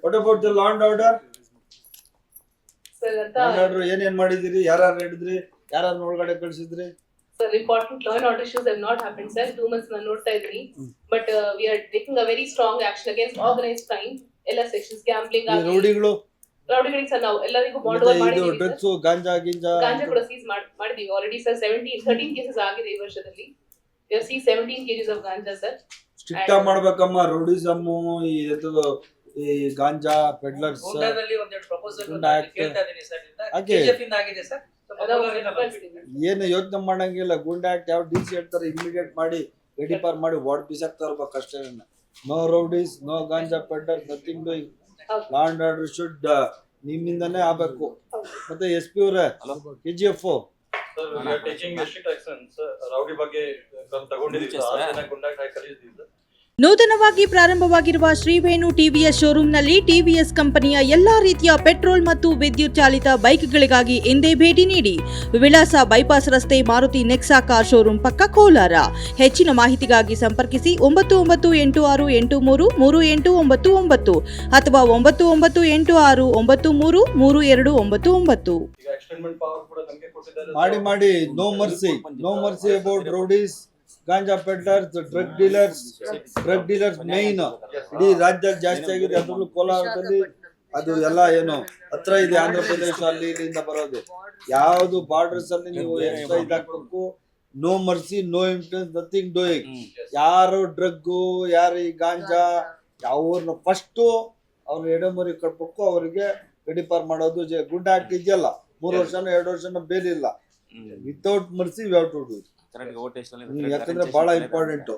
What about the law and order? Sir, law and order ಏನೇನ್ ಮಾಡಿದಿರಿ? ಯಾರ್ಯಾರು ಹಿಡಿದ್ರಿ? ಯಾರ್ಯಾರು ಒಳಗಡೆ ಕಳಿಸಿದ್ರಿ? sir, important law and order issues have not happened, sir. 2 months na note idri. But we are taking a very strong action against organized crime, ಎಲ್ಲ sections, gambling ಈ ರೌಡಿಗಳು ರೌಡಿಗಳಿಗೆ sir ನಾವು ಎಲ್ಲರಿಗೂ bond ಮತ್ತೆ ಓವರ್ ಇದು ಮಾಡಿದೀವಿ. ಡ್ರಗ್ಸ್ ಗಾಂಜಾ ಗಿಂಜಾ ಗಾಂಜಾ ಕೂಡ seize ಮಾಡಿದೀವಿ already sir. 13 cases ಆಗಿದೆ ಈ ವರ್ಷದಲ್ಲಿ. We have seized 17 kgs of ganja, sir. Strict ಆಗಿ ಮಾಡ್ಬೇಕಮ್ಮ. ರೌಡಿಸಮ್ ಈ ಎತ್ತದು ಈ ಗಾಂಜಾ ಪೆಡ್ಲರ್ಸ್ ಗೂಂಡಾದಲ್ಲಿ ಒಂದೆರಡು ಪ್ರಪೋಸಲ್ ಗೂಂಡಾ act. ಕೇಳ್ತಾ ಇದೀನಿ ಸರ್. ಹಾಗೆ. ಕೆಜಿಎಫ್ ಇಂದ ಆಗಿದೆ ಸರ್. ಏನು ಯೋಚನೆ ಮಾಡಂಗಿಲ್ಲ. ಗುಂಡಾ ಆಕ್ಟ್ ಯಾವ ಡಿಸಿ ಹೇಳ್ತಾರೆ ಇಮಿಡಿಯೇಟ್ ಮಾಡಿ ರೆಡಿಫಾರ್ ಮಾಡಿ ವಾರ್ಡ್ ಬಿಸಾಕ್ತಾ ಇರ್ಬೇಕು ಅಷ್ಟೇ. No rowdies, no ganja peddler, nothing doing. Law and order should ನಿಮ್ಮಿಂದನೇ ಆಗ್ಬೇಕು. ಮತ್ತೆ ಎಸ್ ಪಿ ಅವರೇ KGF Sir, we are taking strict action, sir. Rowdy ಬಗ್ಗೆ ತಗೊಂಡಿದ್ದೀವಿ ಸರ್. ಆ ದಿನ ಗುಂಡಾಟ ಕರೆದಿದ್ದೀವಿ ಸರ್. ನೂತನವಾಗಿ ಪ್ರಾರಂಭವಾಗಿರುವ ಶ್ರೀವೇಣು ಟಿವಿಎಸ್ ಶೋರೂಮ್ನಲ್ಲಿ ಟಿವಿಎಸ್ ಕಂಪನಿಯ ಎಲ್ಲಾ ರೀತಿಯ ಪೆಟ್ರೋಲ್ ಮತ್ತು ವಿದ್ಯುತ್ ಚಾಲಿತ ಬೈಕ್ಗಳಿಗಾಗಿ ಎಂದೇ ಭೇಟಿ ನೀಡಿ. ವಿಳಾಸ ಬೈಪಾಸ್ ರಸ್ತೆ, ಮಾರುತಿ ನೆಕ್ಸಾ ಕಾರ್ ಶೋರೂಮ್ ಪಕ್ಕ, ಕೋಲಾರ. ಹೆಚ್ಚಿನ ಮಾಹಿತಿಗಾಗಿ ಸಂಪರ್ಕಿಸಿ 9986833899 ಅಥವಾ 9986933299. ಈಗ ಎಕ್ಸ್ಟೆಂಡ್ಮೆಂಟ್ ಪವರ್ ಕೂಡ ನಮಗೆ ಕೊಟ್ಟಿದ್ದಾರೆ. ಮಾಡಿ no mercy. No mercy about rowdies, ganja peddlers, drug dealers ಮೈನ್ ಇಡೀ ರಾಜ್ಯದಲ್ಲಿ ಜಾಸ್ತಿ ಆಗಿದೆ. ಅದರಲ್ಲೂ ಕೋಲಾರದಲ್ಲಿ ಅದು ಎಲ್ಲ ಏನು ಹತ್ರ ಇದೆ, ಆಂಧ್ರ ಪ್ರದೇಶ ಅಲ್ಲಿ ಇಲ್ಲಿಂದ ಬರೋದು. ಯಾವುದು ಬಾರ್ಡರ್ಸ್ ಅಲ್ಲಿ ನೀವು ಎಕ್ಸ್ಟ್ರಾ ಇದಾಕಬೇಕು. No mercy, no intense, nothing doing. ಯಾರು ಡ್ರಗ್ಗು, ಯಾರು ಈ ಗಾಂಜಾ, ಅವ್ರನ್ನ ಫಸ್ಟ್ ಅವ್ರ ಎಡೆಮರಿ ಕಟ್ಬೇಕು. ಅವರಿಗೆ ರೆಡಿಫಾರ್ ಮಾಡೋದು. ಗುಡ್ ಆಕ್ಟ್ ಇದೆಯಲ್ಲ, 3 ವರ್ಷನೋ 2 ವರ್ಷನೋ ಬೇಲ್ ಇಲ್ಲ. Without mercy we have to do. ಯಾಕಂದ್ರೆ ಬಹಳ ಇಂಪಾರ್ಟೆಂಟ್.